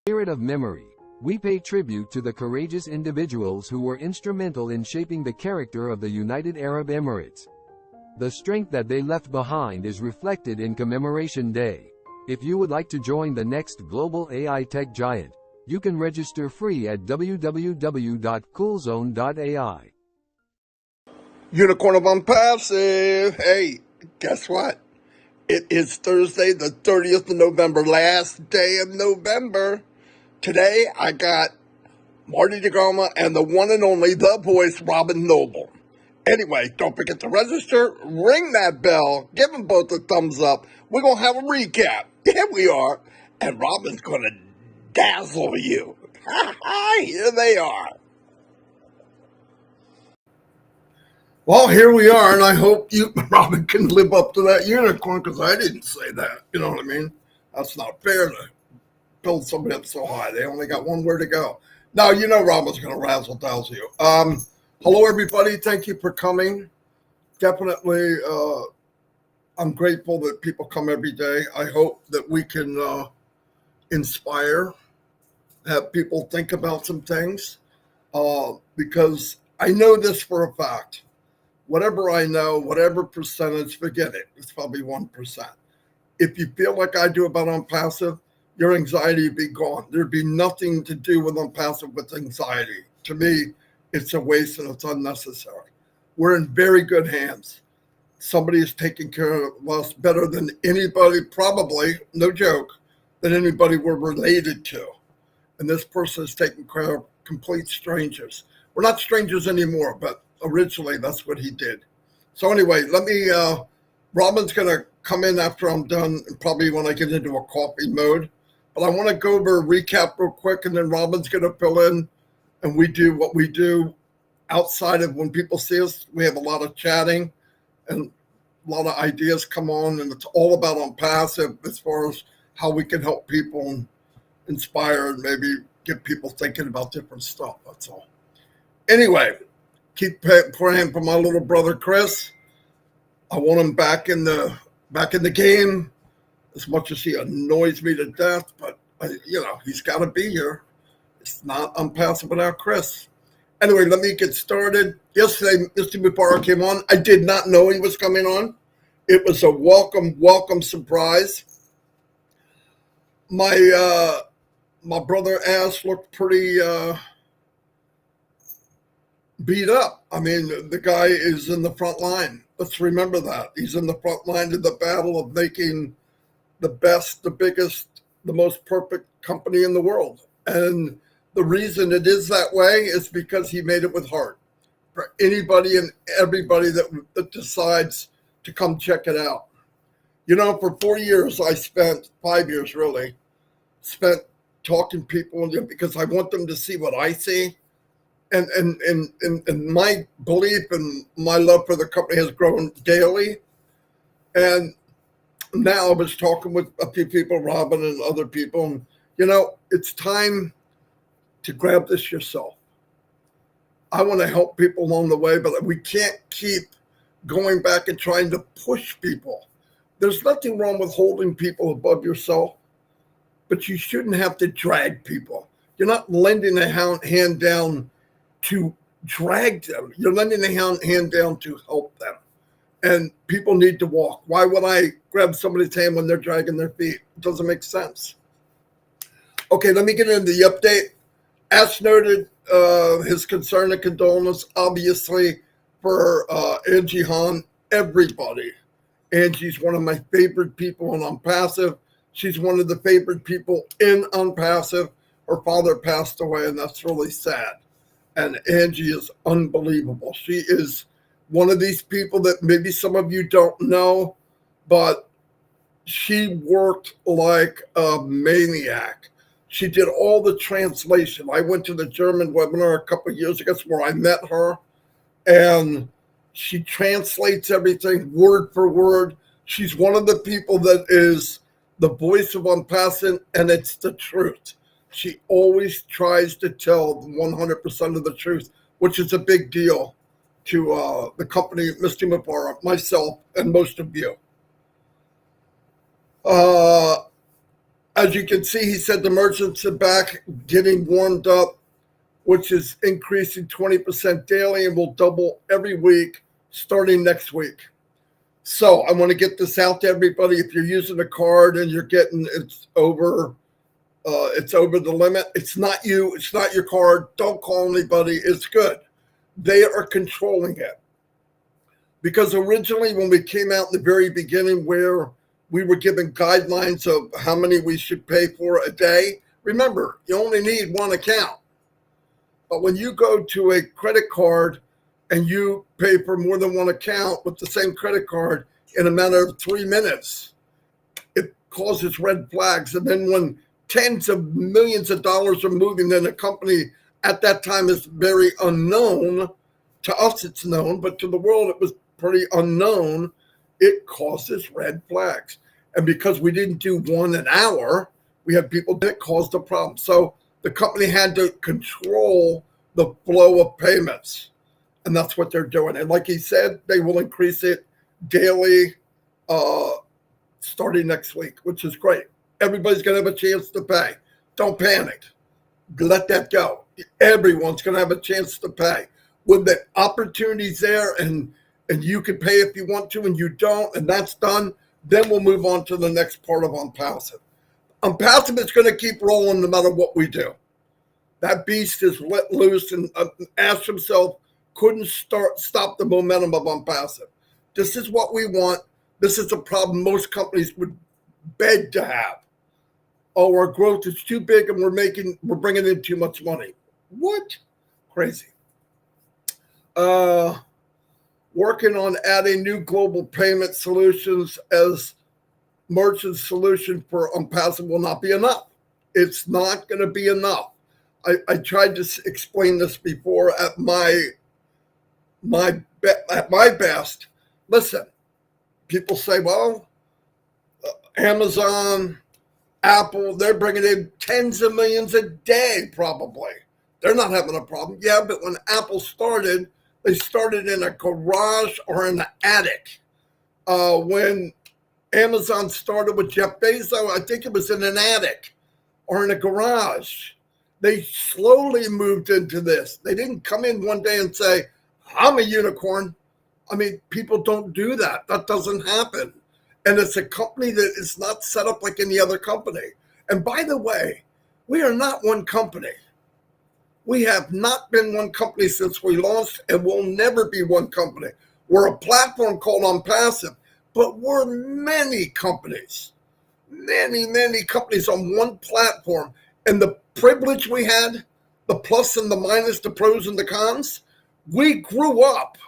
Spirit of memory, we pay tribute to the courageous individuals who were instrumental in shaping the character of the United Arab Emirates. The strength that they left behind is reflected in Commemoration Day. If you would like to join the next global AI tech giant, you can register free at www.coolzone.ai. Unicorn of Onpassive. Hey, guess what? It is Thursday, the 30th of November, last day of November. Today, I got Marty and the one and only, the voice, Robin Noble. Anyway, don't forget to register, ring that bell, give them both a thumbs up. We're going to have a recap. Here we are. And Robin's going to dazzle you. Here they are. Well, here we are, and I hope you, Robin, can live up to that unicorn, because I didn't say that. You know what I mean? That's not fair to build somebody up so high. They only got one where to go. Now, you know Robin's going to razzle-dazzle you. Hello, everybody. Thank you for coming. Definitely, I'm grateful that people come every day. I hope that we can inspire, have people think about some things, because I know this for a fact. Whatever I know, whatever percentage, forget it. It's probably 1%. If you feel like I do about Onpassive, your anxiety would be gone. There'd be nothing to do with Onpassive with anxiety. To me, it's a waste and it's unnecessary. We're in very good hands. Somebody is taking care of us better than anybody, probably, no joke, than anybody we're related to. And this person is taking care of complete strangers. We're not strangers anymore, but originally that's what he did. So anyway, Robin's going to come in after I'm done, and probably when I get into a coffee mode. But I want to go over a recap real quick, and then Robin's going to fill in, and we do what we do outside of when people see us. We have a lot of chatting, and a lot of ideas come on, and it's all about Onpassive as far as how we can help people and inspire and maybe get people thinking about different stuff. That's all. Anyway, keep praying for my little brother Chris. I want him back in the game. As much as he annoys me to death, but he's got to be here. It's not Onpassive without Chris. Anyway, let me get started. Yesterday, Mr. Mubarak came on. I did not know he was coming on. It was a welcome surprise. My brother Ash looked pretty beat up. I mean, the guy is in the front line. Let's remember that. He's in the front line of the battle of making the best, the biggest, the most perfect company in the world. And the reason it is that way is because he made it with heart. For anybody and everybody that decides to come check it out. For 4 years, 5 years really, spent talking to people because I want them to see what I see. And my belief and my love for the company has grown daily. And now I was talking with a few people, Robin and other people, and it's time to grab this yourself. I want to help people along the way, but we can't keep going back and trying to push people. There's nothing wrong with holding people above yourself, but you shouldn't have to drag people. You're not lending a hand down to drag them. You're lending a hand down to help them. And people need to walk. Why would I grab somebody's hand when they're dragging their feet? It doesn't make sense. Okay, let me get into the update. Ash noted his concern and condolence, obviously, for Angie Han. Everybody. Angie's one of my favorite people in Onpassive. She's one of the favorite people in Onpassive. Her father passed away, and that's really sad. And Angie is unbelievable. She is one of these people that maybe some of you don't know, but she worked like a maniac. She did all the translation. I went to the German webinar a couple of years ago where I met her, and she translates everything word for word. She's one of the people that is the voice of Onpassive, and it's the truth. She always tries to tell 100% of the truth, which is a big deal to the company, Mr. Mubarak, myself, and most of you. As you can see, he said the merchants are back getting warmed up, which is increasing 20% daily and will double every week starting next week. So I want to get this out to everybody. If you're using a card and you're getting it's over the limit, it's not you, it's not your card. Don't call anybody. It's good. They are controlling it. Because originally when we came out in the very beginning where we were given guidelines of how many we should pay for a day, remember, you only need one account. But when you go to a credit card and you pay for more than one account with the same credit card in a matter of 3 minutes, it causes red flags. And then when tens of millions of dollars are moving in a company at that time is very unknown, to us it's known, but to the world it was pretty unknown, it causes red flags. And because we didn't do 1 an hour, we had people that caused a problem. So the company had to control the flow of payments. And that's what they're doing. And like he said, they will increase it daily starting next week, which is great. Everybody's going to have a chance to pay. Don't panic. Let that go. Everyone's going to have a chance to pay. When the opportunity's there and you can pay if you want to and you don't, and that's done, then we'll move on to the next part of Onpassive. Onpassive is going to keep rolling no matter what we do. That beast is let loose and asked himself, couldn't stop the momentum of Onpassive. This is what we want. This is a problem most companies would beg to have. Oh, our growth is too big and we're bringing in too much money. What? Crazy. Working on adding new global payment solutions as merchant solution for Onpassive will not be enough. It's not going to be enough. I tried to explain this before at my best. Listen, people say, well, Amazon, Apple, they're bringing in tens of millions a day probably. They're not having a problem. Yeah, but when Apple started, they started in a garage or in an attic. When Amazon started with Jeff Bezos, I think it was in an attic or in a garage. They slowly moved into this. They didn't come in one day and say, I'm a unicorn. I mean, people don't do that. That doesn't happen. And it's a company that is not set up like any other company. And by the way, we are not one company. We have not been one company since we launched and will never be one company. We're a platform called Onpassive, but we're many companies, many companies on one platform. And the privilege we had, the plus and the minus, the pros and the cons, we grew up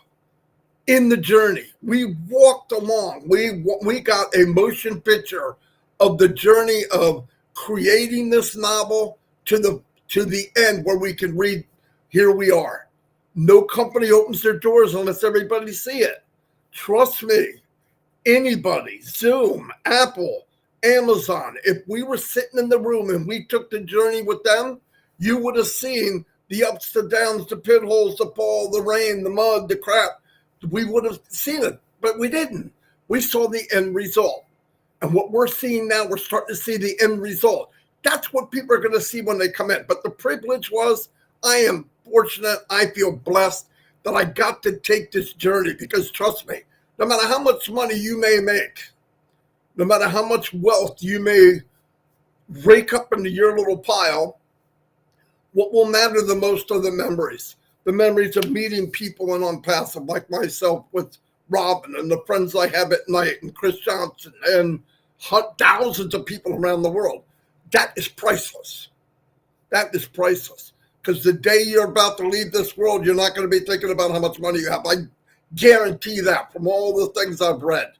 in the journey. We walked along. We got a motion picture of the journey of creating this novel to the end where we can read, here we are. No company opens their doors unless everybody see it. Trust me, anybody, Zoom, Apple, Amazon, if we were sitting in the room and we took the journey with them, you would have seen the ups, the downs, the pit holes, the fall, the rain, the mud, the crap. We would have seen it, but we didn't. We saw the end result. And what we're seeing now, we're starting to see the end result. That's what people are going to see when they come in. But the privilege was, I am fortunate, I feel blessed that I got to take this journey because trust me, no matter how much money you may make, no matter how much wealth you may rake up into your little pile, what will matter the most are the memories of meeting people in Onpassive like myself with Robin and the friends I have at night and Chris Johnson and thousands of people around the world. That is priceless. That is priceless. Because the day you're about to leave this world, you're not going to be thinking about how much money you have. I guarantee that from all the things I've read.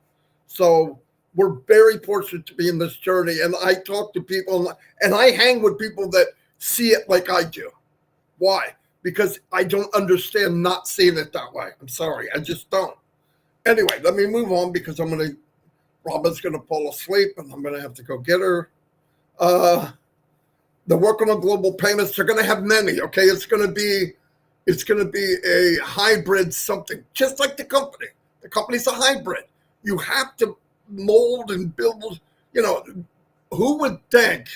So we're very fortunate to be in this journey. And I talk to people and I hang with people that see it like I do. Why? Because I don't understand not seeing it that way. I'm sorry. I just don't. Anyway, let me move on because Robin's going to fall asleep and I'm going to have to go get her. They're working on global payments. They're going to have many. Okay. It's going to be a hybrid something, just like the company. The company's a hybrid. You have to mold and build, who would think,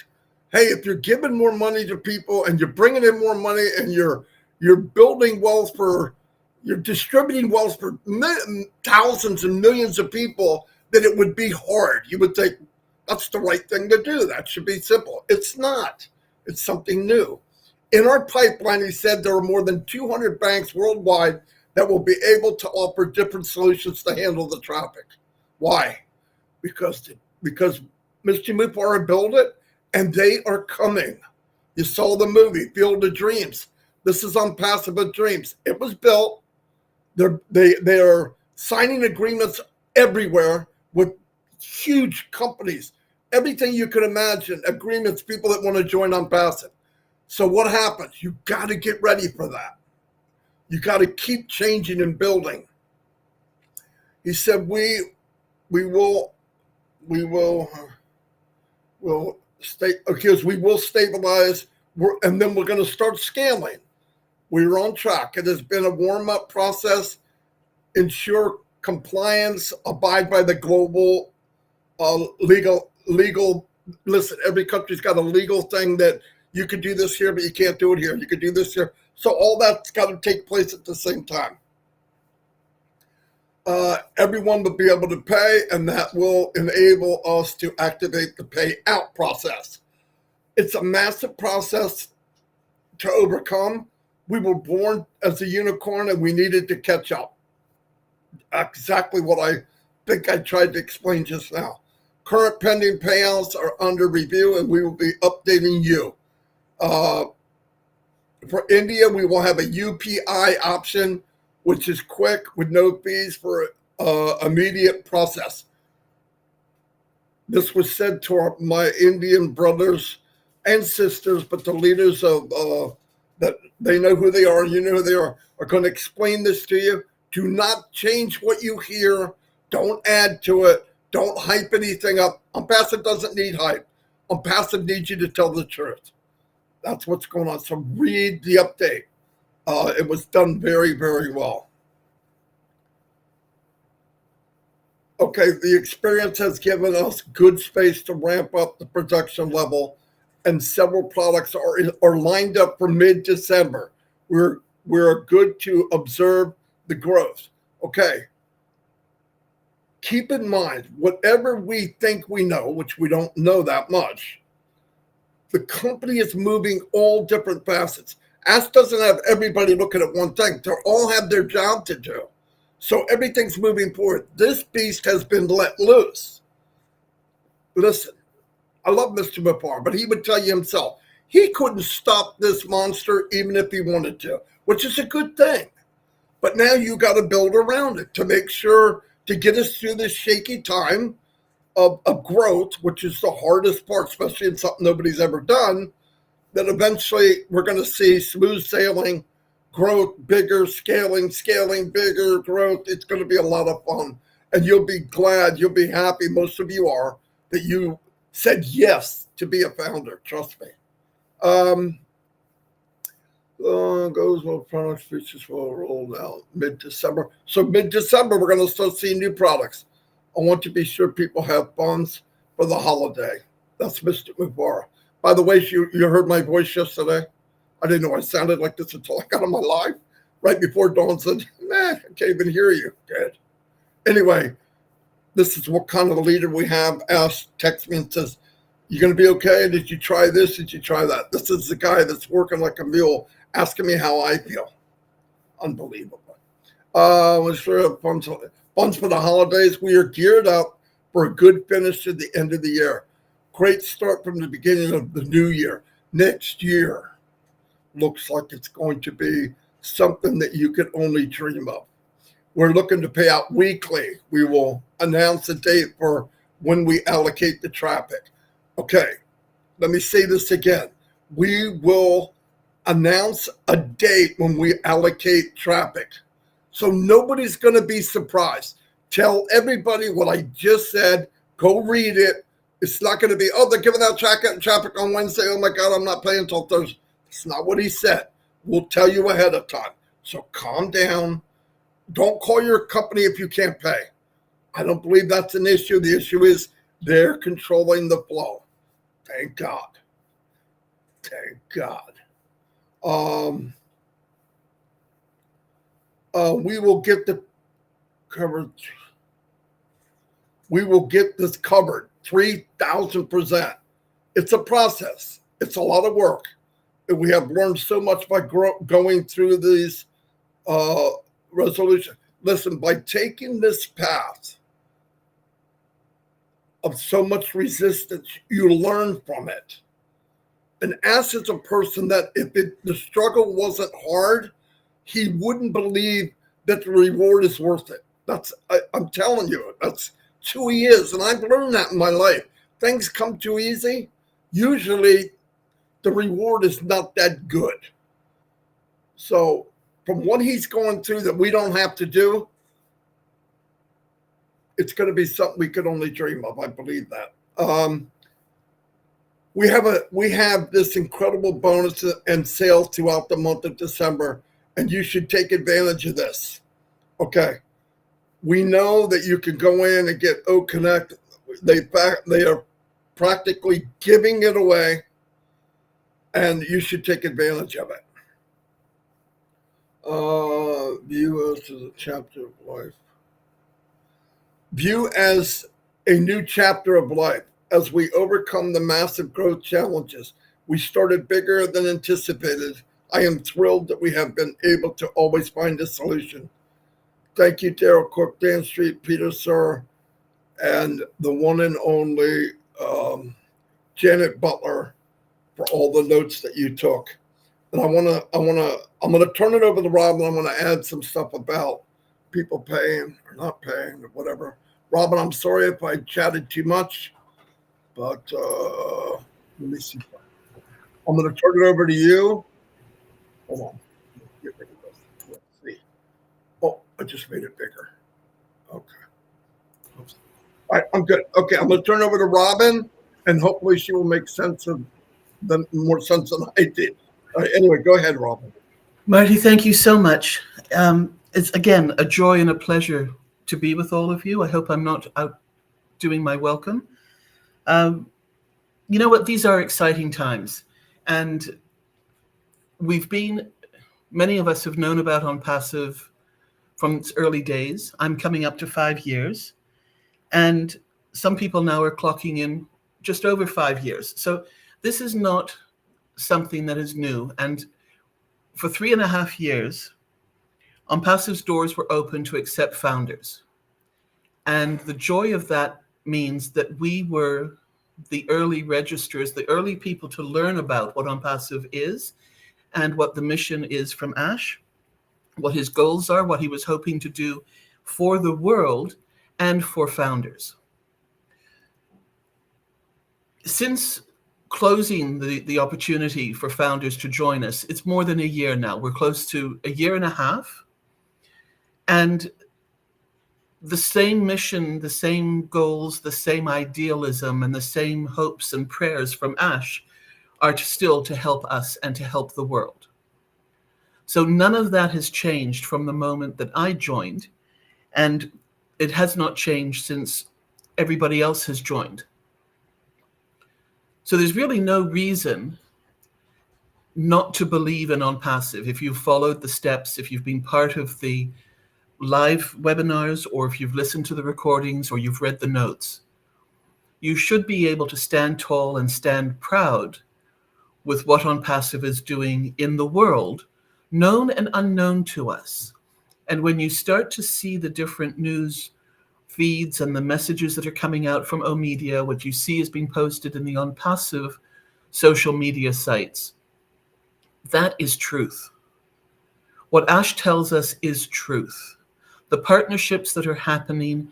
hey, if you're giving more money to people and you're bringing in more money and you're building wealth you're distributing wealth for thousands and millions of people, that it would be hard. You would think that's the right thing to do. That should be simple. It's not. It's something new. In our pipeline, he said there are more than 200 banks worldwide that will be able to offer different solutions to handle the traffic. Why? Because Mr. Mupara built it, and they are coming. You saw the movie, Field of Dreams. This is Onpassive Dreams. It was built. They are signing agreements everywhere with huge companies. Everything you could imagine, agreements, people that want to join Onpassive. So what happens? You got to get ready for that. You got to keep changing and building. He said, we'll stabilize, and then we're going to start scaling. We're on track. It has been a warm-up process. Ensure compliance, abide by the global legal. Listen, every country's got a legal thing that you can do this here, but you can't do it here. You can do this here. So all that's got to take place at the same time. Everyone will be able to pay, and that will enable us to activate the payout process. It's a massive process to overcome. We were born as a unicorn, and we needed to catch up. Exactly what I think I tried to explain just now. Current pending payouts are under review, and we will be updating you. For India, we will have a UPI option, which is quick with no fees for immediate process. This was said to my Indian brothers and sisters, but the leaders of that they know who they are, you know who they are going to explain this to you. Do not change what you hear. Don't add to it. Don't hype anything up. Onpassive doesn't need hype. Onpassive needs you to tell the truth. That's what's going on. So read the update. It was done very, very well. Okay, the experience has given us good space to ramp up the production level, and several products are lined up for mid-December. We're good to observe the growth. Okay. Keep in mind, whatever we think we know, which we don't know that much, the company is moving all different facets. Ask doesn't have everybody looking at one thing. They all have their job to do. So everything's moving forward. This beast has been let loose. Listen, I love Mr. Mupar, but he would tell you himself, he couldn't stop this monster even if he wanted to, which is a good thing. But now you got to build around it to make sure to get us through this shaky time of growth, which is the hardest part, especially in something nobody's ever done, that eventually we're going to see smooth sailing, growth, bigger, scaling, bigger, growth. It's going to be a lot of fun. And you'll be glad, you'll be happy, most of you are, that you said yes to be a founder. Trust me. Goes well, products, features will roll out mid-December. So mid-December, we're going to start seeing new products. I want to be sure people have funds for the holiday. That's Mr. Mupara. By the way, you heard my voice yesterday. I didn't know I sounded like this until I got on my live. Right before Dawn said, I can't even hear you. Good. Anyway, this is what kind of a leader we have. Texts me and says, you going to be okay? Did you try this? Did you try that? This is the guy that's working like a mule, asking me how I feel. Unbelievable. We're sure funds for the holidays. We are geared up for a good finish to the end of the year. Great start from the beginning of the new year. Next year looks like it's going to be something that you could only dream of. We're looking to pay out weekly. We will announce a date for when we allocate the traffic. Okay, let me say this again. We will announce a date when we allocate traffic. So nobody's going to be surprised. Tell everybody what I just said. Go read it. It's not going to be, they're giving out traffic on Wednesday. Oh my God, I'm not paying until Thursday. It's not what he said. We'll tell you ahead of time. So calm down. Don't call your company if you can't pay. I don't believe that's an issue. The issue is they're controlling the flow. Thank God. Thank God. Um, we will get the coverage. We will get this covered 3,000%. It's a process. It's a lot of work. And we have learned so much by going through these resolutions. Listen, by taking this path of so much resistance, you learn from it. And Ash is a person that if the struggle wasn't hard, he wouldn't believe that the reward is worth it. I'm telling you, that's who he is. And I've learned that in my life. Things come too easy. Usually the reward is not that good. So from what he's going through that we don't have to do, it's going to be something we could only dream of. I believe that. We have this incredible bonus and sales throughout the month of December, and you should take advantage of this. Okay. We know that you can go in and get O Connect. They are practically giving it away, and you should take advantage of it. View as a chapter of life. View as a new chapter of life. As we overcome the massive growth challenges, we started bigger than anticipated. I am thrilled that we have been able to always find a solution. Thank you, Daryl Cook, Dan Street, Peter Sir, and the one and only Janet Butler for all the notes that you took. And I'm gonna turn it over to Rob, and I'm gonna add some stuff about people paying or not paying or whatever. Robin, I'm sorry if I chatted too much, but let me see. I'm gonna turn it over to you. Hold on. Get rid of this. Let's see. Oh, I just made it bigger. Okay. Oops. All right, I'm good. Okay, I'm gonna turn it over to Robin, and hopefully she will make more sense than I did. Anyway, go ahead, Robin. Marty, thank you so much. It's, again, a joy and a pleasure to be with all of you. I hope I'm not outdoing my welcome. You know what? These are exciting times. And many of us have known about Onpassive from its early days. I'm coming up to 5 years. And some people now are clocking in just over 5 years. So this is not something that is new. And for 3.5 years, Onpassive's doors were open to accept founders. And the joy of that means that we were the early registrars, the early people to learn about what Onpassive is and what the mission is from Ash, what his goals are, what he was hoping to do for the world and for founders. Since closing the opportunity for founders to join us, it's more than a year now. We're close to 1.5 years. And the same mission, the same goals, the same idealism, and the same hopes and prayers from Ash are still to help us and to help the world. So none of that has changed from the moment that I joined, and it has not changed since everybody else has joined. So there's really no reason not to believe in Onpassive. If you've followed the steps, if you've been part of the live webinars, or if you've listened to the recordings, or you've read the notes, you should be able to stand tall and stand proud with what Onpassive is doing in the world, known and unknown to us. And when you start to see the different news feeds and the messages that are coming out from O-Media, what you see is being posted in the Onpassive social media sites, that is truth. What Ash tells us is truth. The partnerships that are happening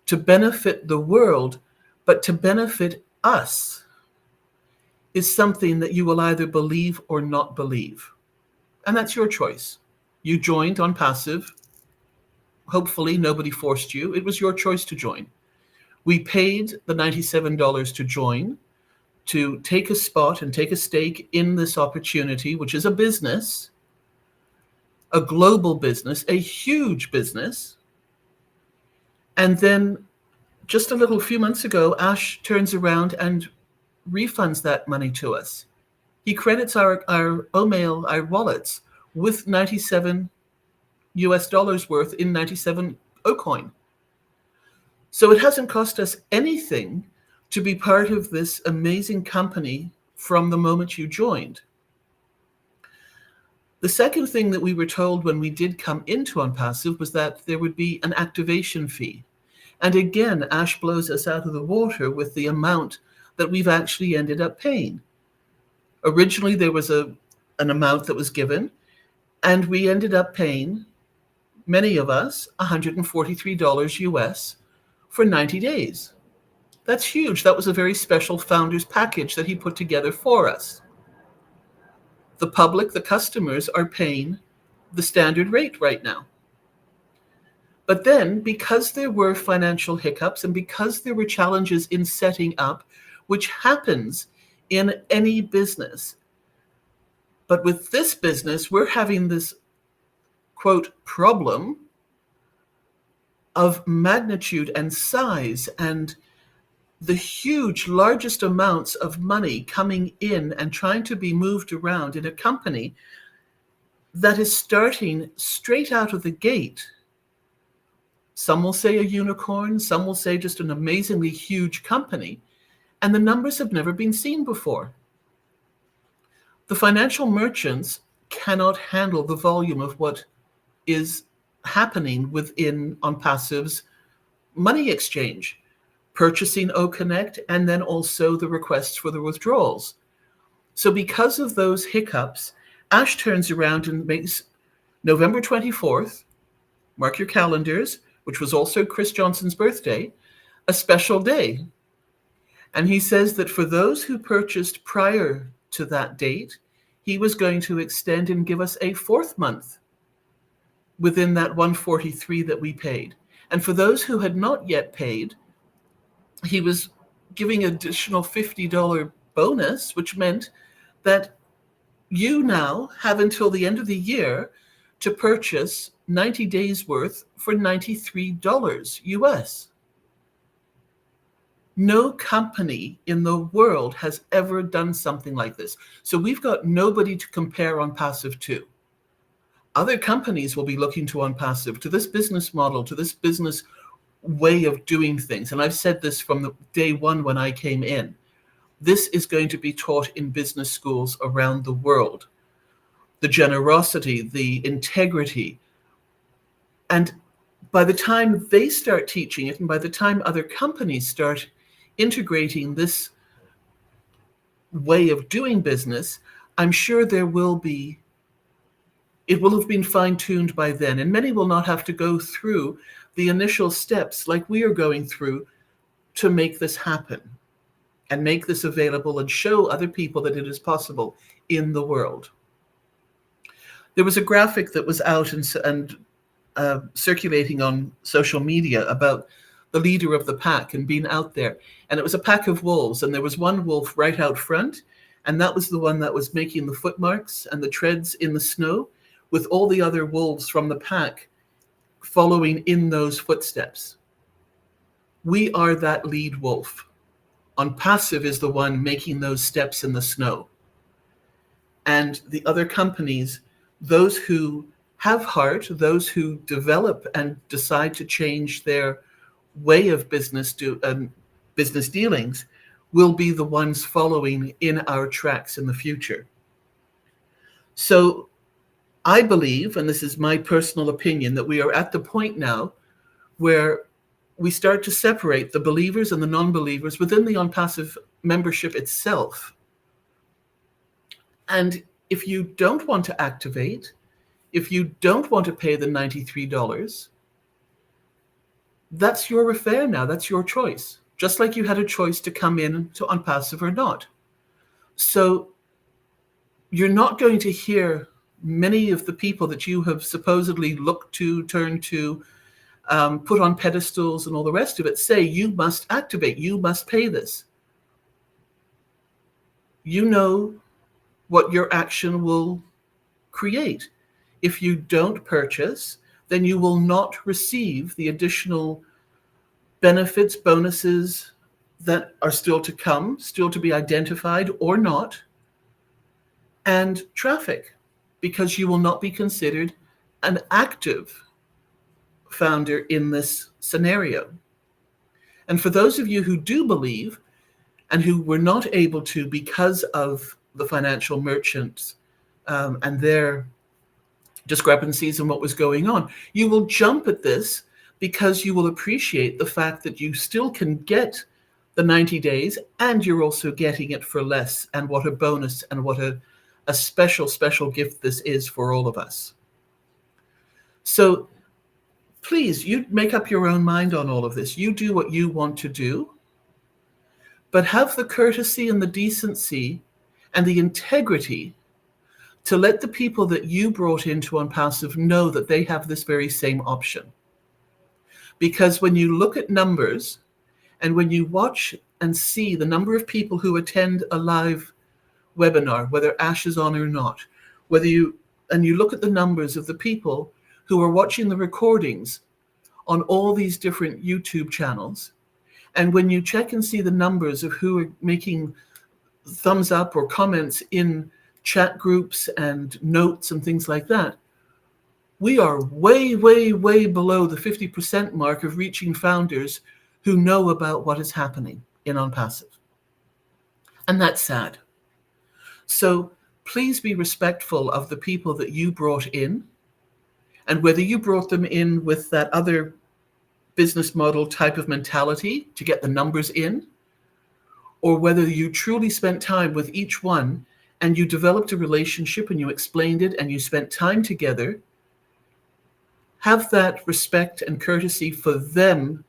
to benefit the world, but to benefit us, is something that you will either believe or not believe. And that's your choice. You joined Onpassive. Hopefully nobody forced you. It was your choice to join. We paid the $97 to join, to take a spot and take a stake in this opportunity, which is a business, a global business, a huge business. And then just a few months ago, Ash turns around and refunds that money to us. He credits our Omail, our wallets, with 97 US dollars worth in 97 Ocoin. So it hasn't cost us anything to be part of this amazing company from the moment you joined. The second thing that we were told when we did come into Onpassive was that there would be an activation fee. And again, Ash blows us out of the water with the amount that we've actually ended up paying. Originally, there was an amount that was given, and we ended up paying, many of us, $143 US for 90 days. That's huge. That was a very special founder's package that he put together for us. The public, the customers, are paying the standard rate right now. But then, because there were financial hiccups and because there were challenges in setting up, which happens in any business, but with this business, we're having this, quote, problem of magnitude and size and the huge, largest amounts of money coming in and trying to be moved around in a company that is starting straight out of the gate. Some will say a unicorn, some will say just an amazingly huge company, and the numbers have never been seen before. The financial merchants cannot handle the volume of what is happening within Onpassive's money exchange, purchasing OConnect, and then also the requests for the withdrawals. So because of those hiccups, Ash turns around and makes November 24th, mark your calendars, which was also Chris Johnson's birthday, a special day. And he says that for those who purchased prior to that date, he was going to extend and give us a fourth month within that 143 that we paid. And for those who had not yet paid, he was giving an additional $50 bonus, which meant that you now have until the end of the year to purchase 90 days worth for $93 US. No company in the world has ever done something like this. So we've got nobody to compare Onpassive to. Other companies will be looking to Onpassive, to this business model, to this business way of doing things. And I've said this from the day one when I came in. This is going to be taught in business schools around the world. The generosity, the integrity. And by the time they start teaching it, and by the time other companies start integrating this way of doing business, I'm sure it will have been fine-tuned by then. And many will not have to go through the initial steps like we are going through to make this happen and make this available and show other people that it is possible in the world. There was a graphic that was out and circulating on social media about the leader of the pack and being out there. And it was a pack of wolves, and there was one wolf right out front, and that was the one that was making the footmarks and the treads in the snow, with all the other wolves from the pack following in those footsteps. We are that lead wolf. Onpassive is the one making those steps in the snow. And the other companies, those who have heart, those who develop and decide to change their way of business dealings, will be the ones following in our tracks in the future. So I believe, and this is my personal opinion, that we are at the point now where we start to separate the believers and the non-believers within the Onpassive membership itself. And if you don't want to activate, if you don't want to pay the $93, that's your affair now. That's your choice. Just like you had a choice to come in to Onpassive or not. So you're not going to hear many of the people that you have supposedly looked to, turned to, put on pedestals and all the rest of it, say you must activate, you must pay this. You know what your action will create. If you don't purchase, then you will not receive the additional benefits, bonuses that are still to come, still to be identified or not, and traffic, because you will not be considered an active founder in this scenario. And for those of you who do believe and who were not able to because of the financial merchants and their discrepancies in what was going on, you will jump at this because you will appreciate the fact that you still can get the 90 days and you're also getting it for less. And what a bonus and what a special, special gift this is for all of us. So please, you make up your own mind on all of this. You do what you want to do, but have the courtesy and the decency and the integrity to let the people that you brought into Onpassive know that they have this very same option. Because when you look at numbers and when you watch and see the number of people who attend a live webinar, whether Ash is on or not, you look at the numbers of the people who are watching the recordings on all these different YouTube channels, and when you check and see the numbers of who are making thumbs up or comments in chat groups and notes and things like that, we are way, way, way below the 50% mark of reaching founders who know about what is happening in Onpassive. And that's sad. So please be respectful of the people that you brought in, and whether you brought them in with that other business model type of mentality to get the numbers in, or whether you truly spent time with each one and you developed a relationship and you explained it and you spent time together, have that respect and courtesy for them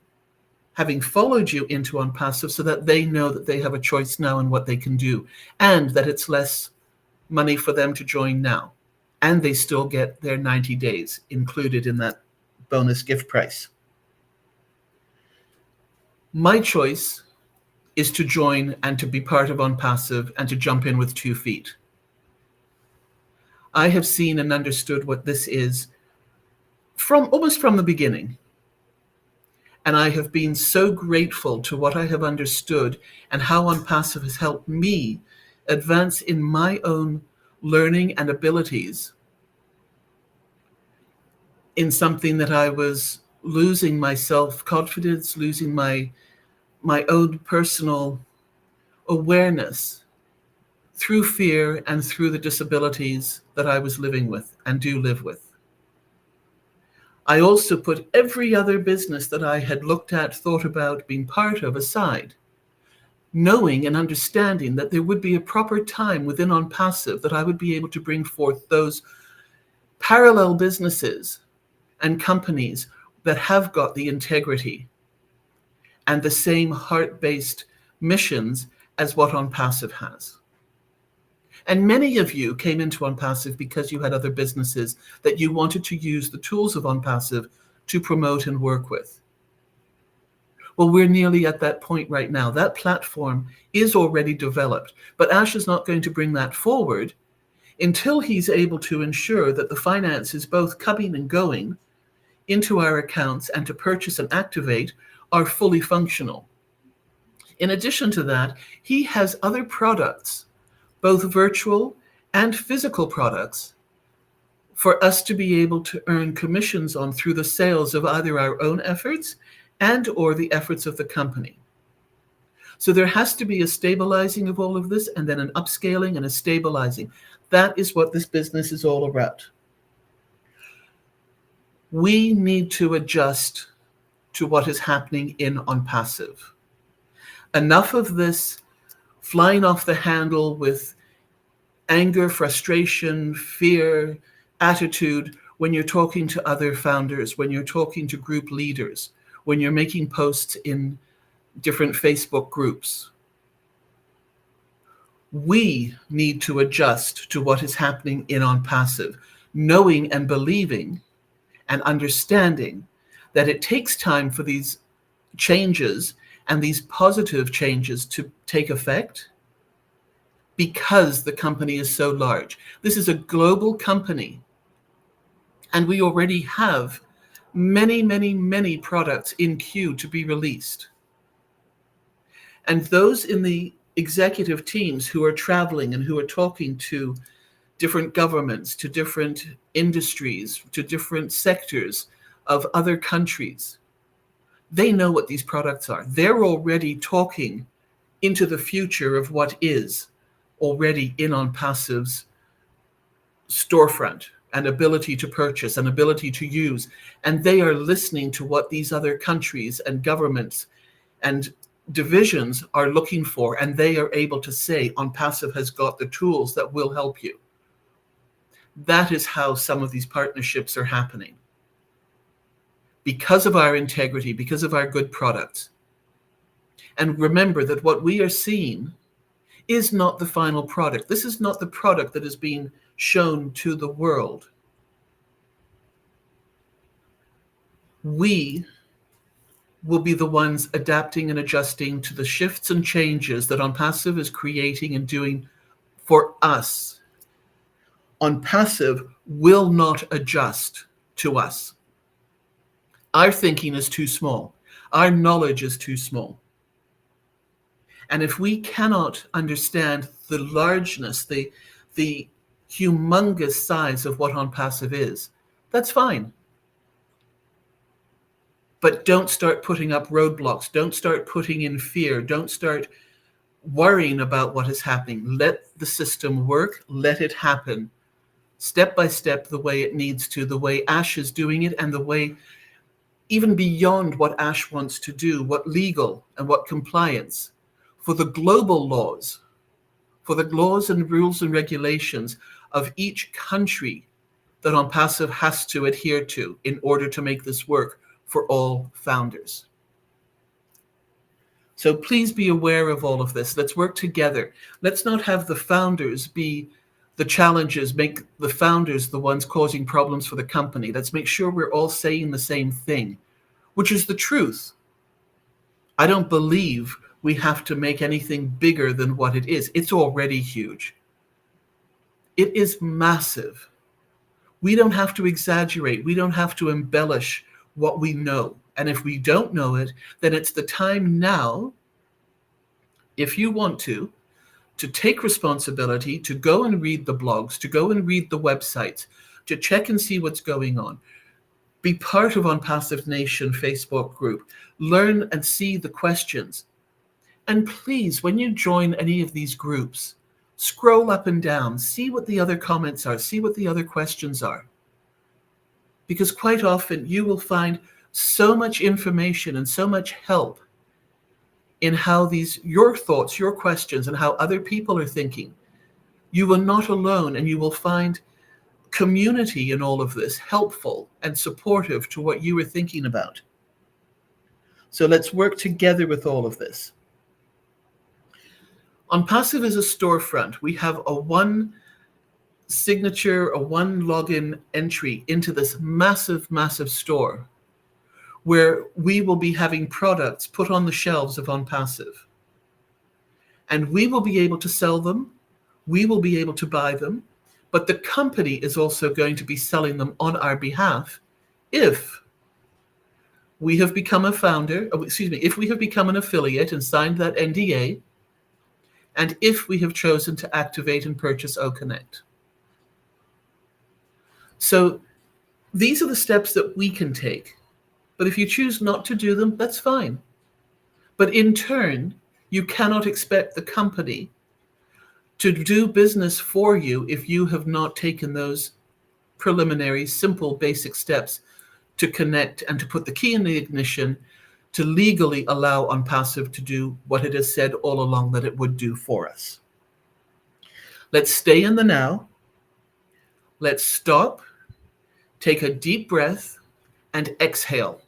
having followed you into Onpassive so that they know that they have a choice now in what they can do, and that it's less money for them to join now. And they still get their 90 days included in that bonus gift price. My choice is to join and to be part of Onpassive and to jump in with 2 feet. I have seen and understood what this is almost from the beginning. And I have been so grateful to what I have understood and how Onpassive has helped me advance in my own learning and abilities in something that I was losing my self-confidence, losing my own personal awareness through fear and through the disabilities that I was living with and do live with. I also put every other business that I had looked at, thought about, being part of aside, knowing and understanding that there would be a proper time within Onpassive that I would be able to bring forth those parallel businesses and companies that have got the integrity and the same heart-based missions as what Onpassive has. And many of you came into Onpassive because you had other businesses that you wanted to use the tools of Onpassive to promote and work with. Well, we're nearly at that point right now. That platform is already developed, but Ash is not going to bring that forward until he's able to ensure that the finances, both coming and going into our accounts and to purchase and activate, are fully functional. In addition to that, he has other products, both virtual and physical products, for us to be able to earn commissions on through the sales of either our own efforts and or the efforts of the company. So there has to be a stabilizing of all of this, and then an upscaling and a stabilizing. That is what this business is all about. We need to adjust to what is happening in Onpassive. Enough of this flying off the handle with anger, frustration, fear, attitude when you're talking to other founders, when you're talking to group leaders, when you're making posts in different Facebook groups. We need to adjust to what is happening in Onpassive, knowing and believing and understanding that it takes time for these changes and these positive changes to take effect because the company is so large. This is a global company, and we already have many, many, many products in queue to be released. And those in the executive teams who are traveling and who are talking to different governments, to different industries, to different sectors of other countries, they know what these products are. They're already talking into the future of what is already in Onpassive's storefront, and ability to purchase and ability to use. And they are listening to what these other countries and governments and divisions are looking for, and they are able to say, Onpassive has got the tools that will help you. That is how some of these partnerships are happening. Because of our integrity, because of our good products. And remember that what we are seeing is not the final product. This is not the product that is being shown to the world. We will be the ones adapting and adjusting to the shifts and changes that Onpassive is creating and doing for us. Onpassive will not adjust to us. Our thinking is too small. Our knowledge is too small. And if we cannot understand the largeness, the humongous size of what Onpassive is, that's fine. But don't start putting up roadblocks. Don't start putting in fear. Don't start worrying about what is happening. Let the system work. Let it happen step by step, the way it needs to, the way Ash is doing it, and the way even beyond what Ash wants to do, what legal and what compliance, for the global laws, for the laws and rules and regulations of each country that Onpassive has to adhere to in order to make this work for all founders. So please be aware of all of this. Let's work together. Let's not have the founders be the challenges, make the founders the ones causing problems for the company. Let's make sure we're all saying the same thing, which is the truth. I don't believe we have to make anything bigger than what it is. It's already huge. It is massive. We don't have to exaggerate. We don't have to embellish what we know. And if we don't know it, then it's the time now, if you want to take responsibility, to go and read the blogs, to go and read the websites, to check and see what's going on. Be part of Onpassive Nation Facebook group. Learn and see the questions. And please, when you join any of these groups, scroll up and down, see what the other comments are, see what the other questions are. Because quite often you will find so much information and so much help in how your thoughts, your questions, and how other people are thinking. You are not alone, and you will find community in all of this helpful and supportive to what you are thinking about. So let's work together with all of this. Onpassive is a storefront. We have a one signature, a one login entry into this massive, massive store, where we will be having products put on the shelves of Onpassive. And we will be able to sell them, we will be able to buy them, but the company is also going to be selling them on our behalf if we have become a founder, if we have become an affiliate and signed that NDA, and if we have chosen to activate and purchase OConnect. So these are the steps that we can take. But if you choose not to do them, that's fine. But in turn, you cannot expect the company to do business for you if you have not taken those preliminary, simple, basic steps to connect and to put the key in the ignition to legally allow Onpassive to do what it has said all along that it would do for us. Let's stay in the now. Let's stop, take a deep breath, and exhale.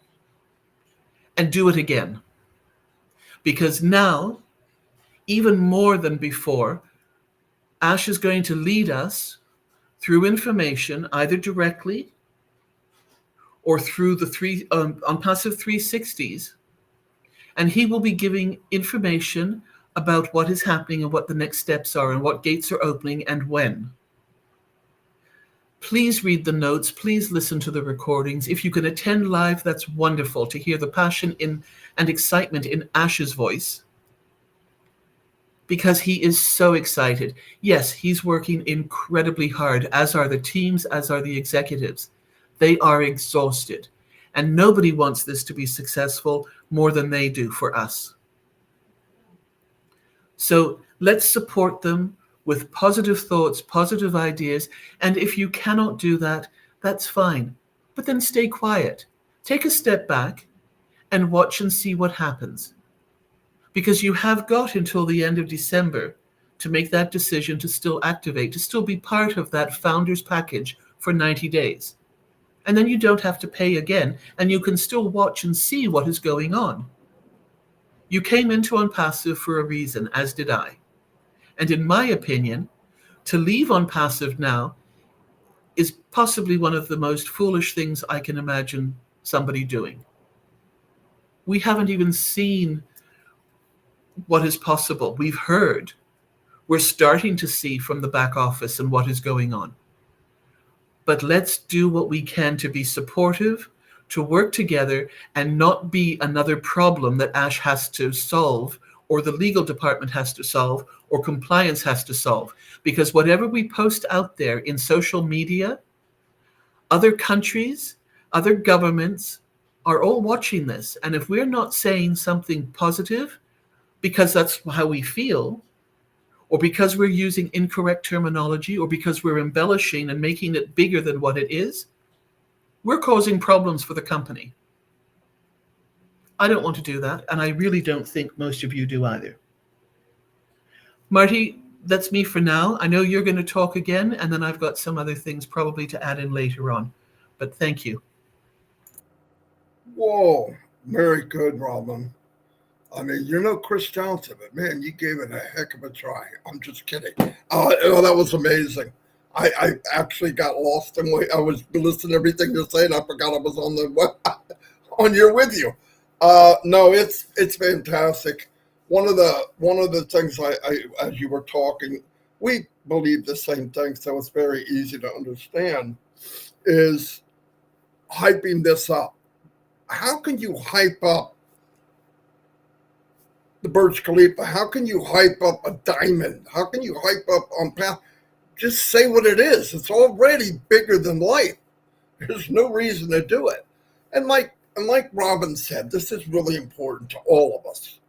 And do it again. Because now, even more than before, Ash is going to lead us through information, either directly or through the Onpassive 360s. And he will be giving information about what is happening and what the next steps are and what gates are opening and when. Please read the notes. Please listen to the recordings. If you can attend live, that's wonderful to hear the passion and excitement in Ash's voice. because he is so excited. Yes, he's working incredibly hard, as are the teams, as are the executives. They are exhausted. And nobody wants this to be successful more than they do for us. So let's support them with positive thoughts, positive ideas. And if you cannot do that, that's fine. But then stay quiet. Take a step back and watch and see what happens. Because you have got until the end of December to make that decision to still activate, to still be part of that founder's package for 90 days. And then you don't have to pay again, and you can still watch and see what is going on. You came into Onpassive for a reason, as did I. And in my opinion, to leave Onpassive now is possibly one of the most foolish things I can imagine somebody doing. We haven't even seen what is possible. We've heard. We're starting to see from the back office and what is going on. But let's do what we can to be supportive, to work together, and not be another problem that Ash has to solve, or the legal department has to solve, or compliance has to solve. Because whatever we post out there in social media, other countries, other governments are all watching this. And if we're not saying something positive, because that's how we feel, or because we're using incorrect terminology, or because we're embellishing and making it bigger than what it is, we're causing problems for the company. I don't want to do that, and I really don't think most of you do either. Marty, that's me for now. I know you're going to talk again, and then I've got some other things probably to add in later on. But thank you. Whoa, very good, Robin. I mean, you're no Chris Johnson, but man, you gave it a heck of a try. I'm just kidding. That was amazing. I actually got lost in what I was listening to everything you're saying. I forgot I was on here with you. No, it's fantastic. One of the things I as you were talking, we believe the same thing, so it's very easy to understand, is hyping this up. How can you hype up the Burj Khalifa? How can you hype up a diamond? How can you hype up Onpassive? Just say what it is. It's already bigger than life. There's no reason to do it. And like Robin said, this is really important to all of us.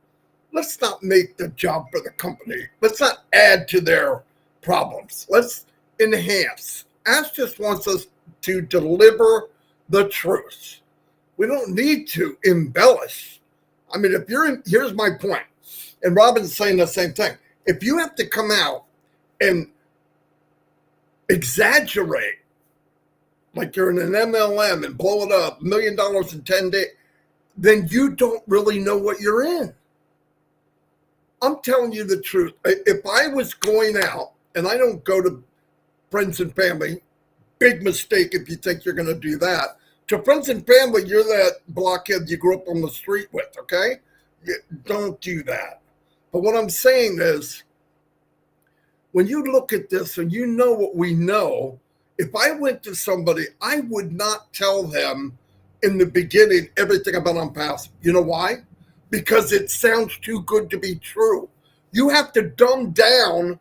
Let's not make the job for the company. Let's not add to their problems. Let's enhance. Ash just wants us to deliver the truth. We don't need to embellish. I mean, here's my point, and Robin's saying the same thing. If you have to come out and exaggerate, like you're in an MLM and blow it up, $1 million in 10 days, then you don't really know what you're in. I'm telling you the truth. If I was going out, and I don't go to friends and family, big mistake if you think you're going to do that. To friends and family, you're that blockhead you grew up on the street with, okay? Don't do that. But what I'm saying is, when you look at this and you know what we know, if I went to somebody, I would not tell them in the beginning everything about Onpassive. You know why? Because it sounds too good to be true. You have to dumb down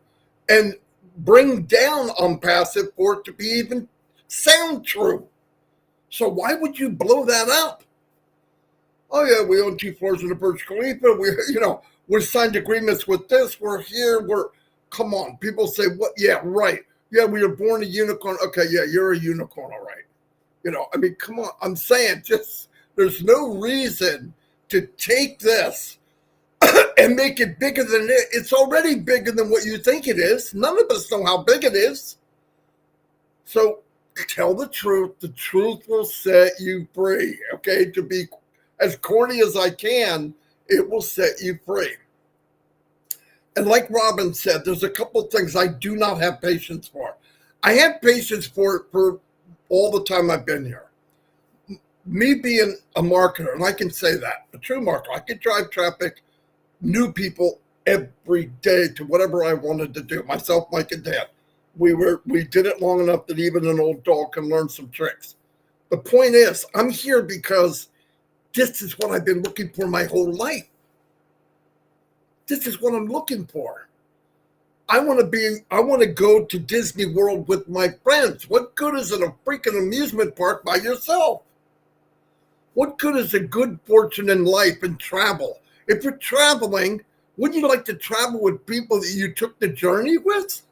and bring down Onpassive for it to be even sound true. So why would you blow that up? Oh yeah, we own 2 floors in the Burj Khalifa. We're signed agreements with this. We're here. Come on. People say, what? Yeah, right. Yeah, we were born a unicorn. Okay, yeah, you're a unicorn, all right. Come on. I'm saying there's no reason to take this and make it bigger than it. It's already bigger than what you think it is. None of us know how big it is. So tell the truth. The truth will set you free. Okay, to be as corny as I can, it will set you free. And like Robin said, there's a couple of things I do not have patience for. I have patience for all the time I've been here. Me being a marketer, and I can say that, a true marketer, I could drive traffic, new people every day to whatever I wanted to do. Myself, Mike, and Dan. We did it long enough that even an old dog can learn some tricks. The point is, I'm here because this is what I've been looking for my whole life. This is what I'm looking for. I want to go to Disney World with my friends. What good is it a freaking amusement park by yourself? What good is a good fortune in life and travel? If you're traveling, wouldn't you like to travel with people that you took the journey with?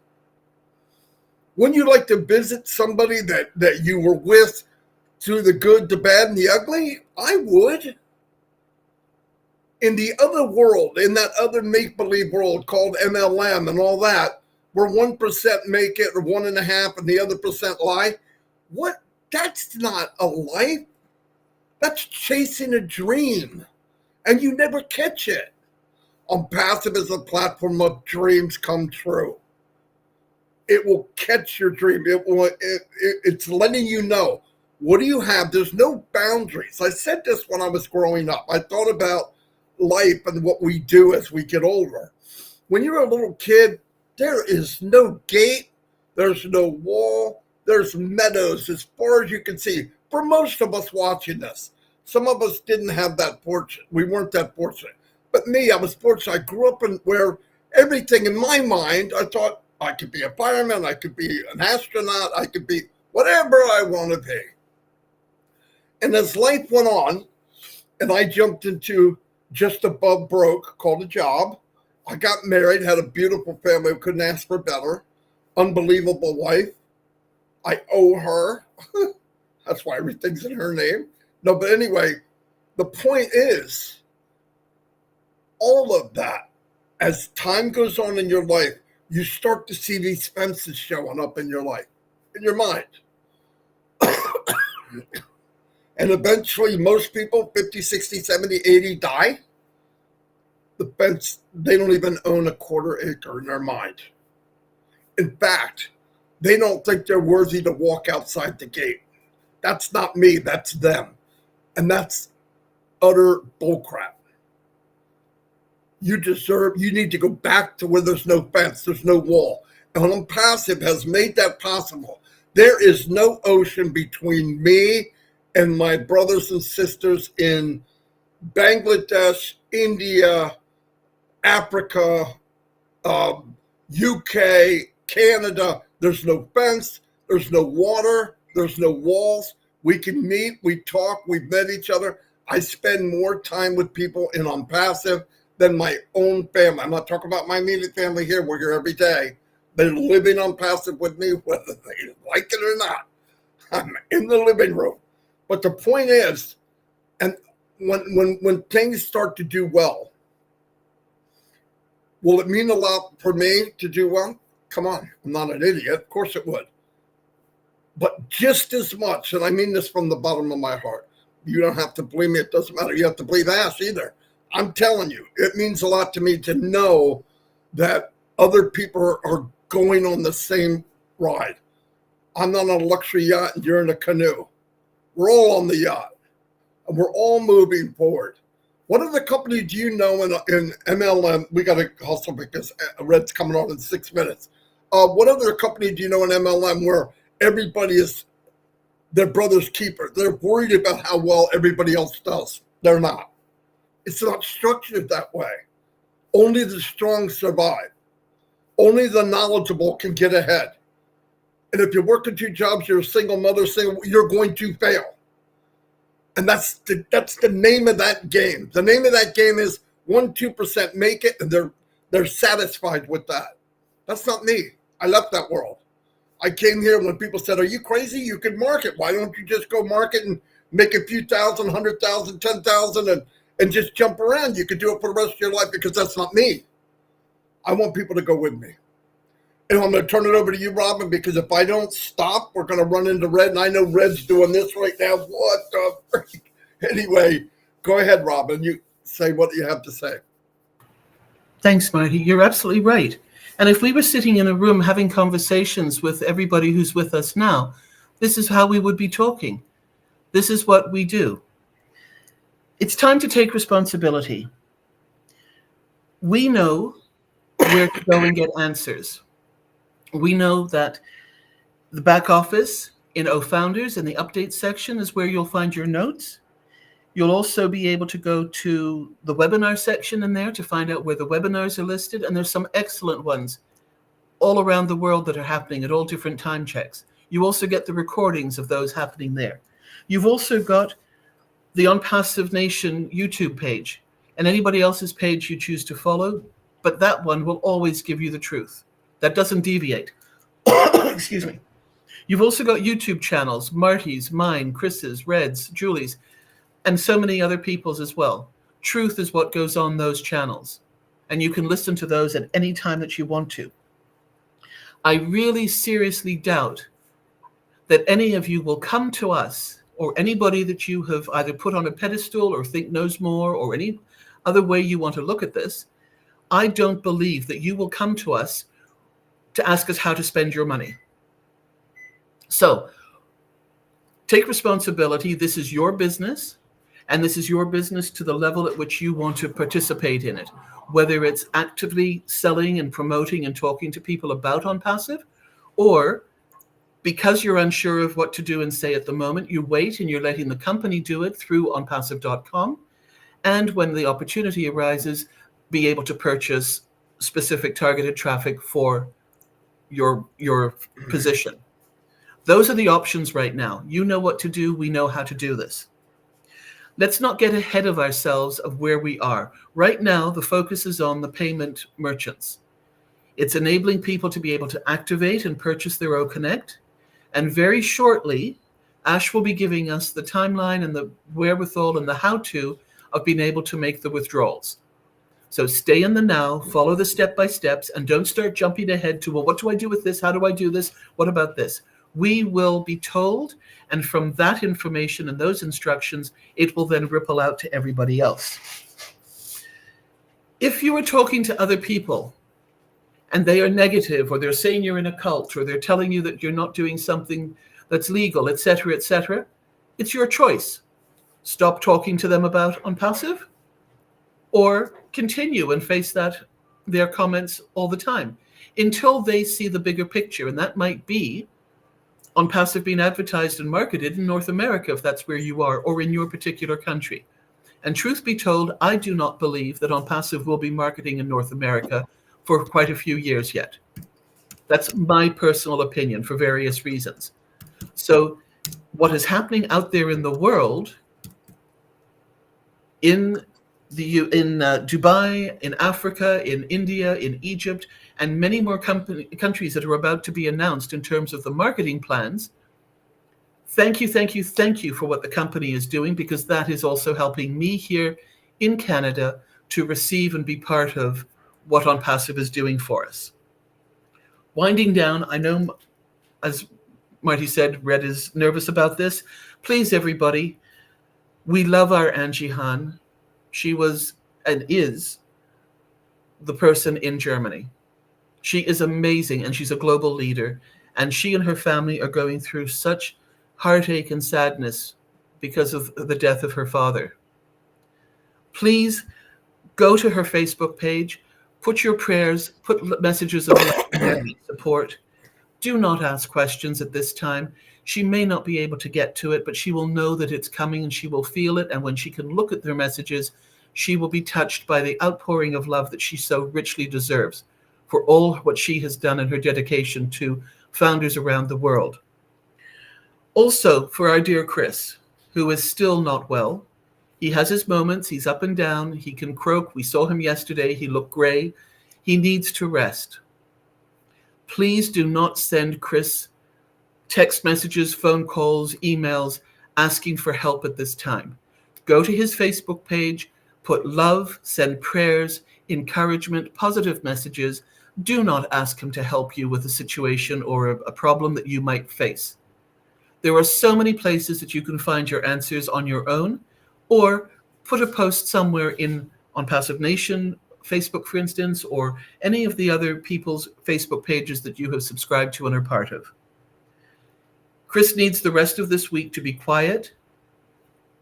Wouldn't you like to visit somebody that you were with through the good, the bad, and the ugly? I would. In the other world, in that other make-believe world called MLM and all that, where 1% make it or 1.5% and the other percent lie, what? That's not a life. That's chasing a dream, and you never catch it. Onpassive is a platform of dreams come true. It will catch your dream. It's letting you know, what do you have? There's no boundaries. I said this when I was growing up. I thought about life and what we do as we get older. When you're a little kid, there is no gate, there's no wall, there's meadows as far as you can see. For most of us watching this, some of us didn't have that fortune. We weren't that fortunate. But me, I was fortunate. I grew up where everything in my mind, I thought I could be a fireman, I could be an astronaut, I could be whatever I want to be. And as life went on, and I jumped into just above broke, called a job. I got married, had a beautiful family, couldn't ask for better. Unbelievable wife. I owe her. That's why everything's in her name. No, but anyway, the point is, all of that, as time goes on in your life, you start to see these fences showing up in your life, in your mind. And eventually, most people, 50, 60, 70, 80, die. The fence, they don't even own a quarter acre in their mind. In fact, they don't think they're worthy to walk outside the gate. That's not me, that's them. And that's utter bullcrap. You need to go back to where there's no fence, there's no wall. And Onpassive has made that possible. There is no ocean between me and my brothers and sisters in Bangladesh, India, Africa, UK, Canada. There's no fence, there's no water, there's no walls. We can meet, we talk, we've met each other. I spend more time with people in Onpassive than my own family. I'm not talking about my immediate family here. We're here every day. They're living Onpassive with me, whether they like it or not. I'm in the living room. But the point is, and when things start to do well, will it mean a lot for me to do well? Come on, I'm not an idiot. Of course it would. But just as much, and I mean this from the bottom of my heart, you don't have to believe me. It doesn't matter. You have to believe Ash either. I'm telling you, it means a lot to me to know that other people are going on the same ride. I'm not on a luxury yacht and you're in a canoe. We're all on the yacht, and we're all moving forward. What other company do you know in MLM? We got to hustle because Red's coming on in 6 minutes. What other company do you know in MLM where everybody is their brother's keeper? They're worried about how well everybody else does. They're not. It's not structured that way. Only the strong survive. Only the knowledgeable can get ahead. And if you're working 2 jobs, you're a single mother, you're going to fail. And that's the name of that game. The name of that game is 1-2% make it, and they're satisfied with that. That's not me. I left that world. I came here when people said, "Are you crazy? You could market. Why don't you just go market and make a few thousand, 100,000, 10,000, and just jump around? You could do it for the rest of your life," because that's not me. I want people to go with me. And I'm going to turn it over to you, Robin, because if I don't stop, we're going to run into Red. And I know Red's doing this right now. What the freak? Anyway, go ahead, Robin. You say what you have to say. Thanks, Marty. You're absolutely right. And if we were sitting in a room having conversations with everybody who's with us now, this is how we would be talking. This is what we do. It's time to take responsibility. We know where to go and get answers. We know that the back office in O Founders in the update section is where you'll find your notes. You'll also be able to go to the webinar section in there to find out where the webinars are listed. And there's some excellent ones all around the world that are happening at all different time checks. You also get the recordings of those happening there. You've also got the Onpassive Nation YouTube page and anybody else's page you choose to follow, but that one will always give you the truth. That doesn't deviate. Excuse me. You've also got YouTube channels, Marty's, mine, Chris's, Red's, Julie's, and so many other people's as well. Truth is what goes on those channels, and you can listen to those at any time that you want to. I really seriously doubt that any of you will come to us, or anybody that you have either put on a pedestal or think knows more, or any other way you want to look at this. I don't believe that you will come to us to ask us how to spend your money. So take responsibility. This is your business, and this is your business to the level at which you want to participate in it, whether it's actively selling and promoting and talking to people about Onpassive, or because you're unsure of what to do and say at the moment, you wait and you're letting the company do it through onpassive.com. And when the opportunity arises, be able to purchase specific targeted traffic for your position. Those are the options right now. You know what to do. We know how to do this. Let's not get ahead of ourselves of where we are. Right now, the focus is on the payment merchants. It's enabling people to be able to activate and purchase their OConnect. And very shortly, Ash will be giving us the timeline and the wherewithal and the how-to of being able to make the withdrawals. So stay in the now, follow the step-by-steps, and don't start jumping ahead to, well, what do I do with this? How do I do this? What about this? We will be told, and from that information and those instructions, it will then ripple out to everybody else. If you are talking to other people and they are negative, or they're saying you're in a cult, or they're telling you that you're not doing something that's legal, etc., it's your choice. Stop talking to them about Onpassive, or continue and face their comments all the time until they see the bigger picture. And that might be Onpassive being advertised and marketed in North America, if that's where you are, or in your particular country. And truth be told, I do not believe that Onpassive will be marketing in North America for quite a few years yet. That's my personal opinion for various reasons. So what is happening out there in the world, in Dubai, in Africa, in India, in Egypt, and many more countries that are about to be announced in terms of the marketing plans. Thank you for what the company is doing, because that is also helping me here in Canada to receive and be part of what Onpassive is doing for us. Winding down, I know, as Marty said, Red is nervous about this. Please, everybody, we love our Angie Han. She was and is the person in Germany. She is amazing, and she's a global leader. And she and her family are going through such heartache and sadness because of the death of her father. Please go to her Facebook page, put your prayers, put messages of love and support. Do not ask questions at this time. She may not be able to get to it, but she will know that it's coming and she will feel it. And when she can look at their messages, she will be touched by the outpouring of love that she so richly deserves for all what she has done in her dedication to founders around the world. Also, for our dear Chris, who is still not well. He has his moments. He's up and down. He can croak. We saw him yesterday. He looked gray. He needs to rest. Please do not send Chris text messages, phone calls, emails, asking for help at this time. Go to his Facebook page, put love, send prayers, encouragement, positive messages. Do not ask him to help you with a situation or a problem that you might face. There are so many places that you can find your answers on your own, or put a post somewhere in Onpassive Nation, Facebook, for instance, or any of the other people's Facebook pages that you have subscribed to and are part of. Chris needs the rest of this week to be quiet,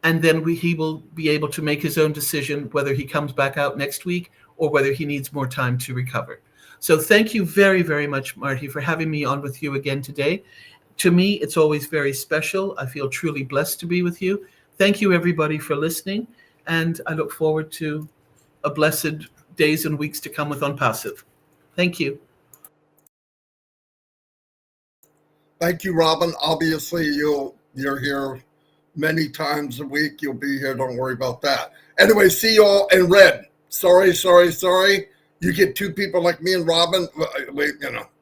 and then he will be able to make his own decision whether he comes back out next week or whether he needs more time to recover. So thank you very, very much, Marty, for having me on with you again today. To me, it's always very special. I feel truly blessed to be with you. thank you, everybody, for listening. And I look forward to a blessed days and weeks to come with Onpassive. Thank you. Thank you, Robin. Obviously, you're here many times a week. You'll be here. Don't worry about that. Anyway, see you all in red. Sorry. You get two people like me and Robin. Wait,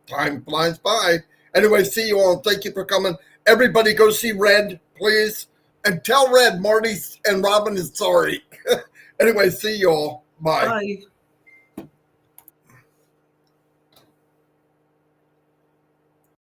time flies by. Anyway, see you all. Thank you for coming. Everybody go see Red, please. And tell Red Marty and Robin is sorry. Anyway, see you all. Bye. Bye.